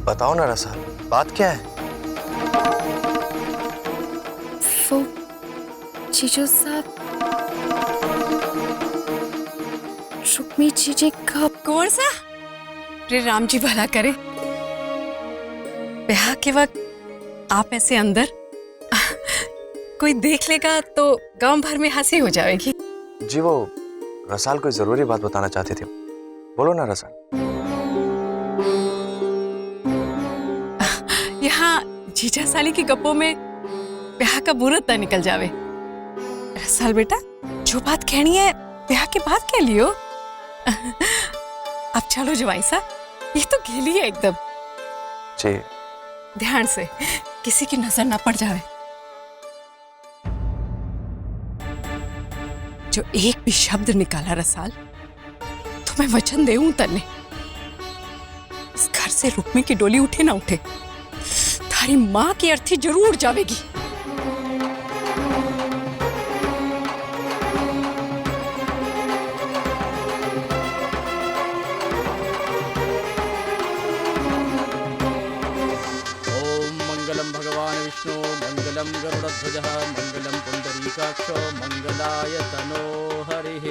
बताओ ना रसा, बात क्या है? वो जीजू साहब, रुक्मी जीजी का कौन सा? रे राम जी भला करे। ब्याह के वक्त आप ऐसे अंदर कोई देख लेगा तो गांव भर में हंसी हो जाएगी। जी वो रसाल कोई जरूरी बात बताना चाहते थे, बोलो ना रसाल। यहाँ जीजा साली की गप्पों में ब्याह का मुहूर्त ना निकल जावे। रसाल बेटा, जो बात कहनी है ब्याह के बाद कह लियो। अब चलो जवाई साहब, ये तो गेली है एकदम। जी ध्यान से, किसी की नजर ना पड़ जावे। जो एक भी शब्द निकाला रसाल, तो मैं वचन देऊं तन्ने, इस घर से रुक्मी की डोली उठे ना उठे, थारी माँ की अर्थी जरूर जावेगी। विष्णु मंगलम गरुड़ध्वजः मंगलम पुंडरीकाक्षो मंगलाय तनो हरिः।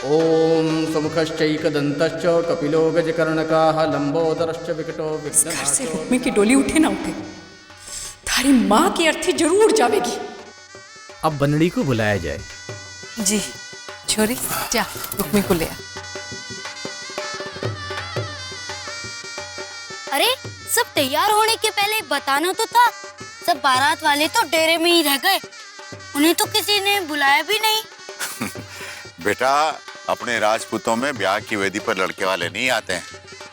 ओम समुखश्चैकदन्तश्च कपिलो गजकर्णकाः लंबोदरश्च विकटो घर से रुक्मी की डोली उठे ना उठे, थारी माँ की अर्थी जरूर जावेगी। अब बनड़ी को बुलाया जाए। जी छोरी, जा रुक्मी को ले आ। अरे सब तैयार होने के पहले बताना तो था। सब बारात वाले तो डेरे में ही रह गए, उन्हें तो किसी ने बुलाया भी नहीं। बेटा, अपने राजपूतों में ब्याह की वेदी पर लड़के वाले नहीं आते हैं,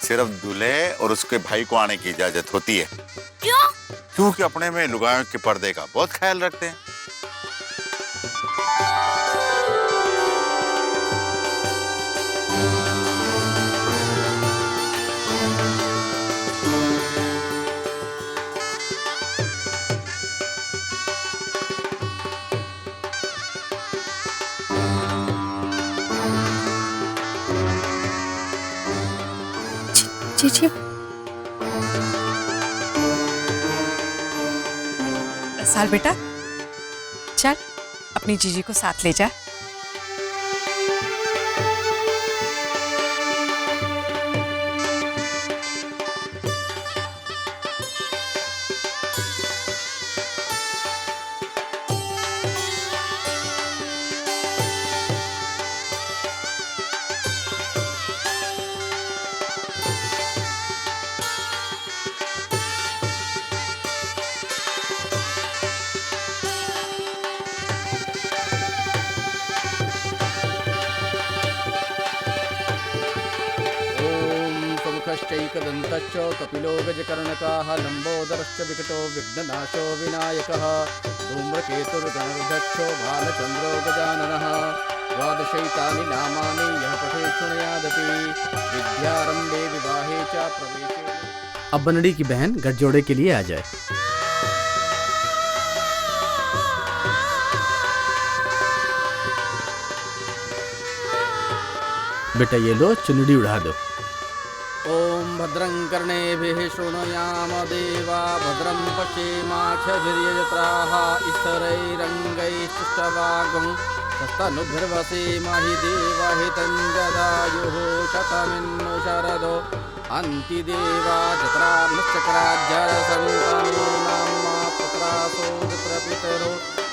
सिर्फ दूल्हे और उसके भाई को आने की इजाजत होती है। क्यों? क्योंकि अपने में लुगायों के पर्दे का बहुत ख्याल रखते हैं। जीजी। रसाल बेटा, चल अपनी जीजी को साथ ले जा। समुखश्चैकदन्तश्च कपिलो गजकर्णकाः लंबोदरश्च विकटो विघ्ननाशो विनायकः धूम्रकेतुर्गणर्धक्षो भालचन्द्रो गजाननः द्वादशैतानि नामानि यः पठेत् शृणुयादपि विद्यारम्भे विवाहे च प्रवेशे। अब बनड़ी की बहन गठजोड़े के लिए आ जाए। बेटा ये लो, चुनड़ी उड़ा दो। ओम भद्रं कर्णेभिः शृणुयाम देवा भद्रं पश्येमाक्षभिर्यजत्राः स्थिरैरङ्गैस्तुष्टवागं तस्तनुभिर्वसेमहि देवहितं जदायुः शतमिन्नु शरदो अन्तिदेवा जत्रामश्चक्राज्यरसन्तनूनां पुत्रासो जत्रपितरो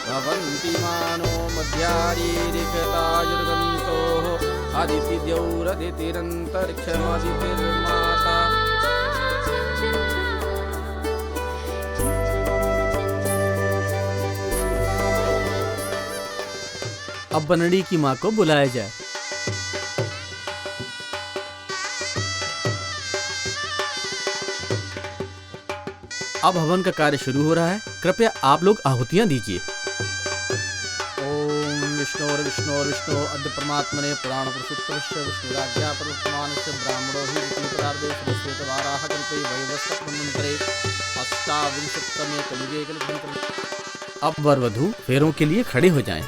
भवन्ति मानो मध्यारीरिषतायुर्गन्तोः आदितिद्यौरदितिरन्तरिक्षमदितिर्माता। अब बनड़ी की माँ को बुलाया जाए। अब हवन का कार्य शुरू हो रहा है, कृपया आप लोग आहुतियां दीजिए। विष्णु अद्य परमात्मने पुराण पुरुषोत्तमस्य विष्णुराज्ञा प्रवर्तमानस्य ब्राह्मणो हि विष्णुपदार्थे सरस्वतवाराः कल्पे वैवस्वतमन्त्रे अष्टाविंशतितमे कलियुगे कल्पन्ते। अब वर वधू फेरों के लिए खड़े हो जाएं।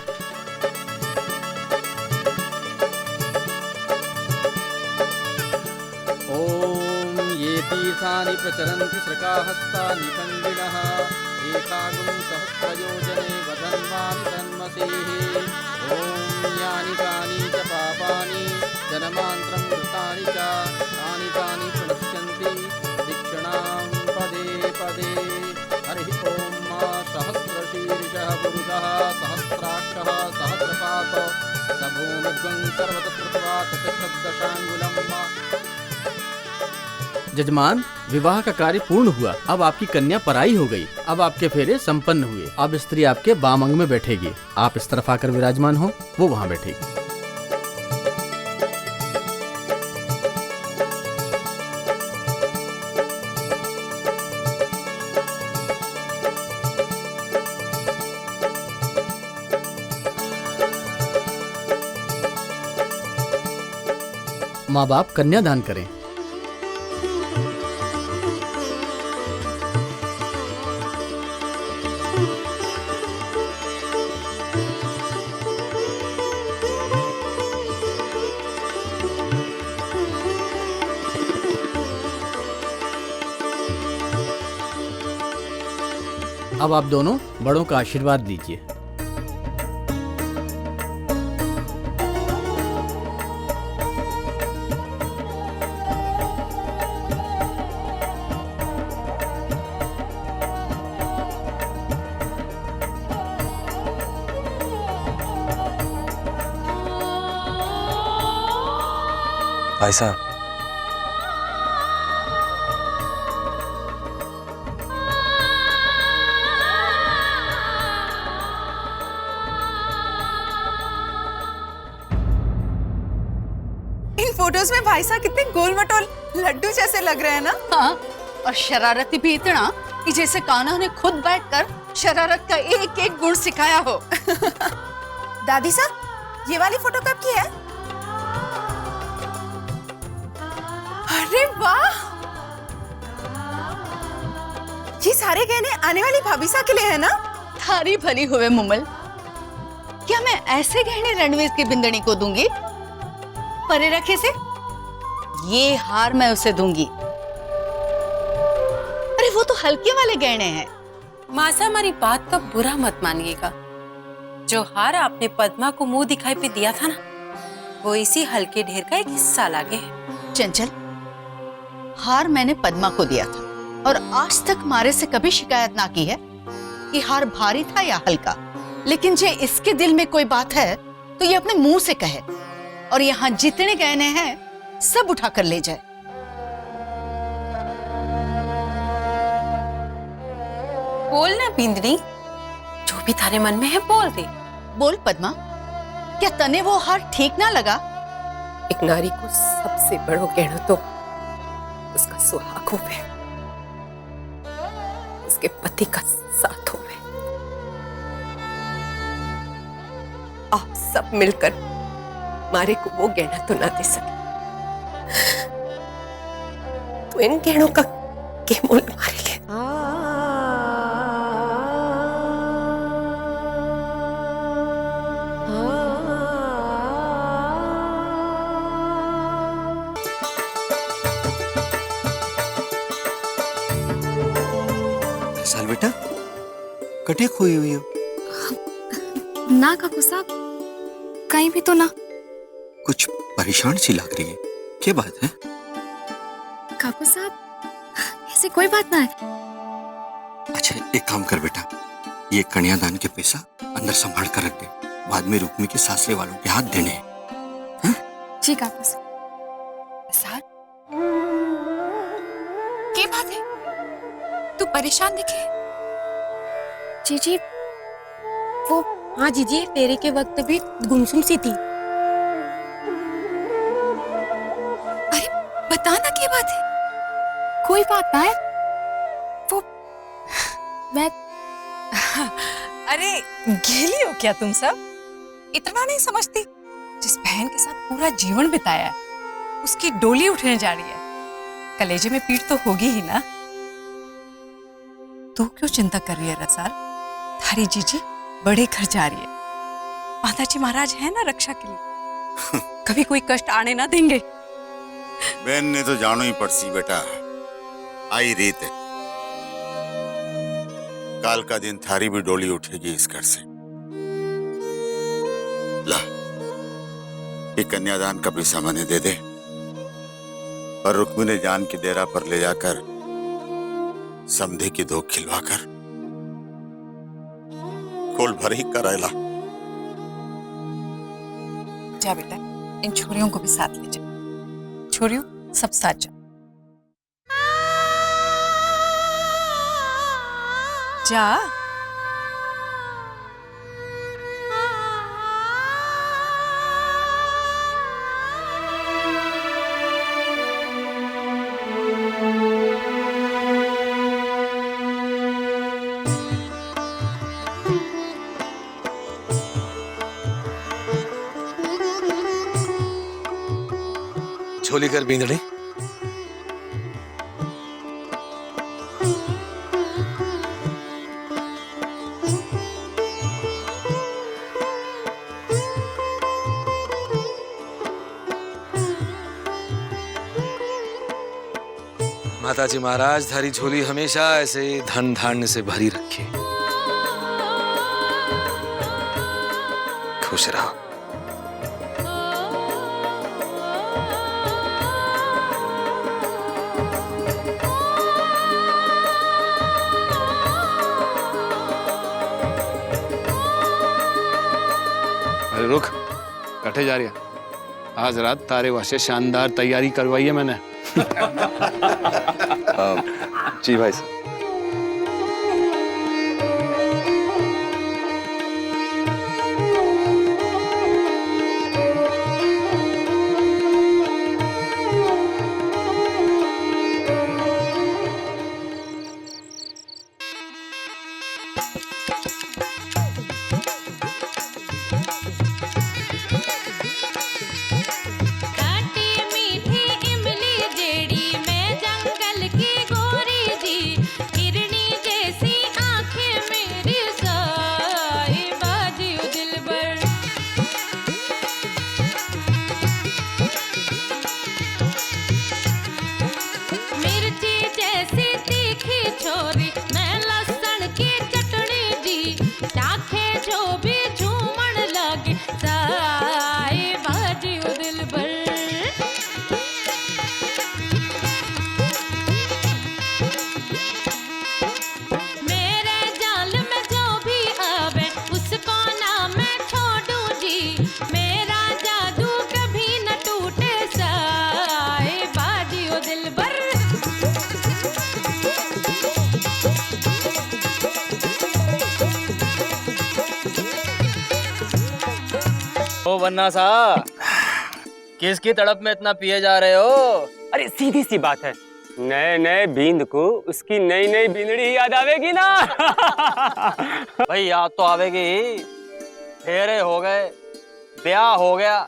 ओम ये तीर्थानि प्रचरन्ति श्रकाहस्तानि खण्डिनः एकागुं सहस्रयोजने वदन्वानि तन्मसेः ॐ यानि कानि च पापानि जन्मान्तरं कृतानि च तानि तानि प्रणश्यन्ति दीक्षिणां पदे पदे हरिः ॐ मा सहस्रशीर्षः पुरुषः सहस्राक्षः सहस्रपात सभूमिध्वं सर्वतः कृत्वा तत्शब्दशाङ्गुलं मा। जजमान, विवाह का कार्य पूर्ण हुआ। अब आपकी कन्या पराई हो गई। अब आपके फेरे संपन्न हुए। अब स्त्री आपके बाम अंग में बैठेगी। आप इस तरफ आकर विराजमान हो, वो वहाँ बैठेगी। माँ बाप कन्यादान करें। अब आप दोनों बड़ों का आशीर्वाद लीजिए। भाई साहब, इन फोटोज में भाई साहब कितने गोल मटोल लड्डू जैसे लग रहे हैं ना। हाँ, और शरारती भी इतना कि जैसे कान्हा ने खुद बैठकर शरारत का एक एक गुण सिखाया हो। दादी साहब, ये वाली फोटो कब की है? अरे वाह, ये सारे गहने आने वाली भाभी साहब के लिए है ना? थारी भली हुए मुमल, क्या मैं ऐसे गहने रणवीर की बिंदनी को दूंगी? परे रखे से ये हार मैं उसे दूंगी। अरे वो तो हल्के वाले गहने हैं। मासा, हमारी बात का बुरा मत मानिएगा। जो हार आपने पद्मा को मुंह दिखाई पे दिया था ना, वो इसी हल्के ढेर का एक हिस्सा लागे है। चंचल, हार मैंने पद्मा को दिया था और आज तक मारे से कभी शिकायत ना की है कि हार भारी था या हल्का। लेकिन जे इसके दिल में कोई बात है तो ये अपने मुंह से कहे और यहाँ जितने गहने हैं सब उठा कर ले जाए। बोल ना बिंदनी, जो भी थारे मन में है बोल दे। बोल पद्मा, क्या तने वो हार ठीक ना लगा? एक नारी को सबसे बड़ो गहना तो उसका सुहाग होवे, उसके पति का साथ होवे। आप सब मिलकर मारे को वो गहना तो ना दे सके, तो इन गहनों का क्या मोल मारे लिए? साल बेटा, कटे खोई हुई हो? ना काकू साहब, कहीं भी तो ना। कुछ परेशान सी लग रही है, क्या बात है? काकू साहब, ऐसी कोई बात ना है। अच्छा, एक काम कर बेटा, ये कन्यादान के पैसा अंदर संभाल कर रख दे, बाद में रुक्मी के सासरे वालों के हाथ देने हैं। जी काकू साहब। क्या बात है? तू परेशान दिखे। जीजी, वो हाँ जीजी, फेरे के वक्त भी गुमसुम सी थी। अरे बताना क्या बात है? कोई बात ना है। वो मैं अरे गेली हो क्या तुम सब? इतना नहीं समझती? जिस बहन के साथ पूरा जीवन बिताया है, उसकी डोली उठने जा रही है, कलेजे में पीड़ तो होगी ही ना। तू क्यों चिंता कर रही है रसाल? थारी जीजी बड़े घर जा रही है। माताजी महाराज है ना रक्षा के लिए, कभी कोई कष्ट आने ना देंगे। बहन ने तो जानो ही पड़सी बेटा, आई रीत है, काल का दिन थारी भी डोली उठेगी इस घर से। ला, ये कन्यादान का पैसा मैंने दे दे और रुक्मिणी जान की डेरा पर ले जाकर समधि की धोख खिलवाकर खोल भर ही करायला। जा बेटा, इन छोरियों को भी साथ ले जा। छोरियों, सब साथ जाओ। जा। झोली कर बींदड़ी। माताजी महाराज थारी झोली हमेशा ऐसे धन धान्य से भरी रखिए। खुश रहो। अरे रुक, कटे जा रही है। आज रात तारे वास्ते शानदार तैयारी करवाई है मैंने। जी भाई साहब। ओ वन्ना सा, किसकी तड़प में इतना पिए जा रहे हो? अरे सीधी सी बात है, नए नए बींद को उसकी नई नई बींदड़ी ही याद आवेगी ना। भाई याद तो आवेगी ही। फेरे हो गए, ब्याह हो गया,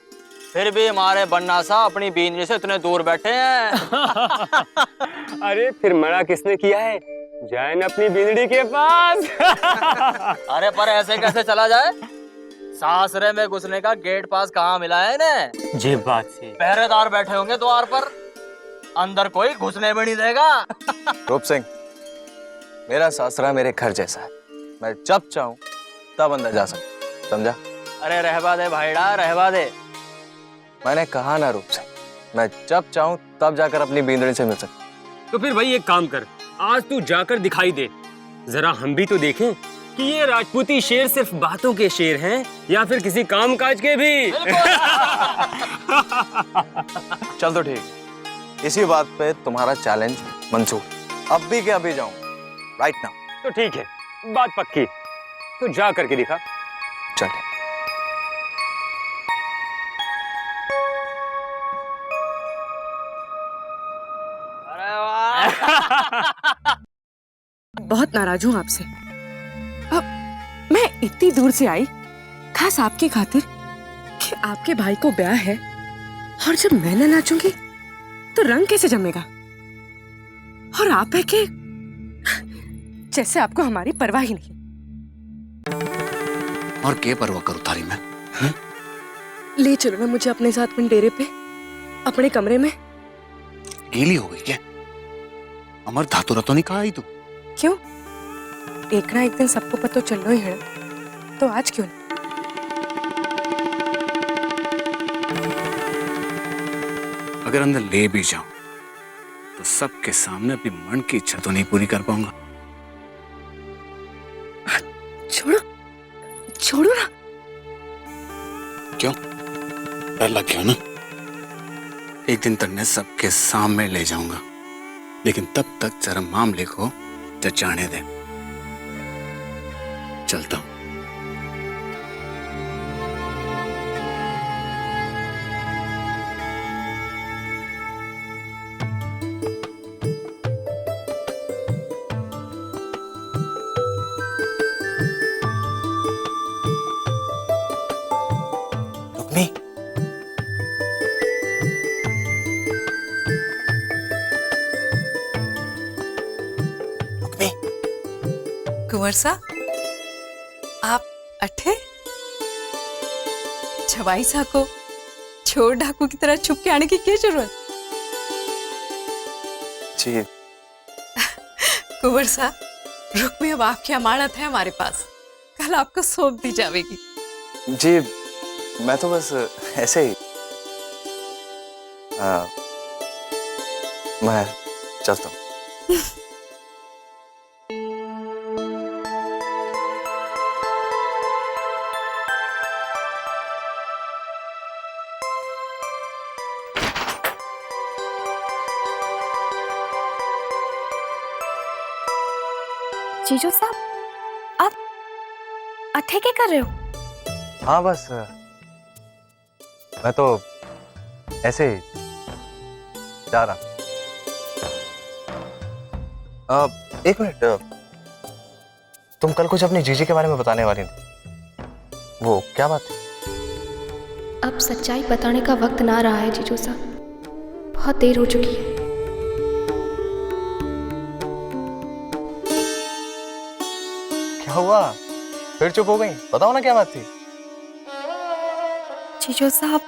फिर भी हमारे बन्ना सा अपनी बींदड़ी से इतने दूर बैठे हैं। अरे फिर मना किसने किया है? जाए न अपनी बींदड़ी के पास। अरे पर ऐसे कैसे चला जाए? सासरे में घुसने का गेट पास कहाँ मिला है ने? जी बात से पहरेदार बैठे होंगे द्वार पर, अंदर कोई घुसने भी नहीं देगा। रूप सिंह, मेरा सासरा मेरे घर जैसा है, मैं जब चाहूं तब अंदर जा सकता, समझा? अरे रहवा दे भाईड़ा, रहवा दे। मैंने कहा ना रूप सिंह, मैं जब चाहूं तब जाकर अपनी बींदड़ी से मिल सकता। तो फिर भाई एक काम कर, आज तू जाकर दिखाई दे, जरा हम भी तो देखें कि ये राजपूती शेर सिर्फ बातों के शेर हैं या फिर किसी काम काज के भी। चल तो ठीक है, इसी बात पे तुम्हारा चैलेंज मंजूर। अब भी के अभी जाऊं, राइट नाउ। तो ठीक है, बात पक्की, तो जा करके दिखा। चल। अरे वाह। बहुत नाराज हूँ आपसे। अब मैं इतनी दूर से आई खास आपकी खातिर कि आपके भाई को ब्याह है, और जब मैं न नाचूंगी तो रंग कैसे जमेगा? और आप है कि जैसे आपको हमारी परवाह ही नहीं। और क्या परवाह करूं तारी मैं? ले चलो ना मुझे अपने साथ में डेरे पे, अपने कमरे में। गीली हो गई क्या? अमर धातुरा तो नहीं कहा ही तू? क्यों? एक ना एक दिन सबको पता चलो ही है, तो आज क्यों नहीं? अगर अंदर ले भी जाऊं तो सबके सामने अपनी मन की इच्छा तो नहीं पूरी कर पाऊंगा। छोड़ो, छोड़ो ना। क्यों? डर लग गया ना? एक दिन तन्ने सबके सामने ले जाऊंगा, लेकिन तब तक जरा मामले को जचाने दे। चलता हूं। रुक्मी, रुक्मी, कुंवर साहब, आप अठे छवाई सा को चोर डाकू की तरह छुप के आने की क्या जरूरत? जी कुंवर साहब, रुक्मी अब आपकी अमानत है हमारे पास, कल आपको सौंप दी जाएगी। जी, मैं तो बस ऐसे ही मैं चलता हूँ। जीजू साहब, आप अठे क्या कर रहे हो? हाँ बस मैं तो ऐसे ही जा रहा। एक मिनट, तुम कल कुछ अपनी जीजी के बारे में बताने वाली थी, वो क्या बात थी? अब सच्चाई बताने का वक्त ना रहा है जीजू साहब, बहुत देर हो चुकी है। क्या हुआ? फिर चुप हो गई? बताओ ना क्या बात थी। जीजू साहब,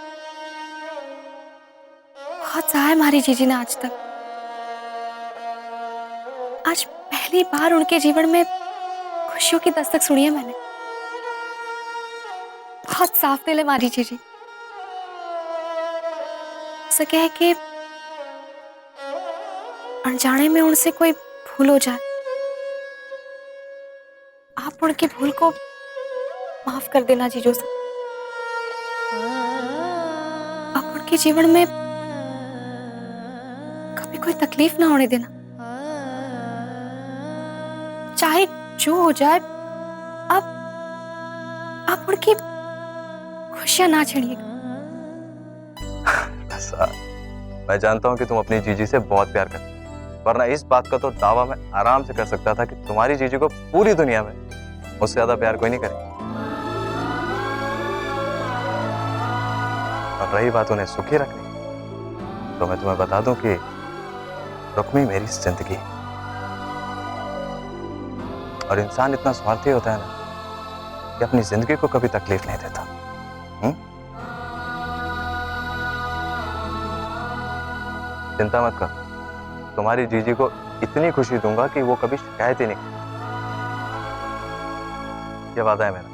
बहुत सहाय हमारी जीजी ने आज तक। आज पहली बार उनके जीवन में खुशियों की दस्तक सुनी है मैंने। बहुत साफ दिल है हमारी जीजी। सके है कि अनजाने में उनसे कोई भूल हो जाए, आप उनकी भूल को माफ कर देना जीजू साहब। आप उनके जीवन में कभी कोई तकलीफ ना होने देना, चाहे जो हो जाए। आप उनकी खुशियां ना छीनिएगा। मैं जानता हूं कि तुम अपनी जीजी से बहुत प्यार करती हो, वरना इस बात का तो दावा मैं आराम से कर सकता था कि तुम्हारी जीजी को पूरी दुनिया में मुझसे ज्यादा प्यार कोई नहीं करे। और रही बात उन्हें सुखी रखने, तो मैं तुम्हें बता दूं कि रुक्मी मेरी जिंदगी है। और इंसान इतना स्वार्थी होता है ना कि अपनी जिंदगी को कभी तकलीफ नहीं देता। चिंता मत कर, तुम्हारी जीजी को इतनी खुशी दूंगा कि वो कभी शिकायत ही नहीं। ये वादा है मेरा।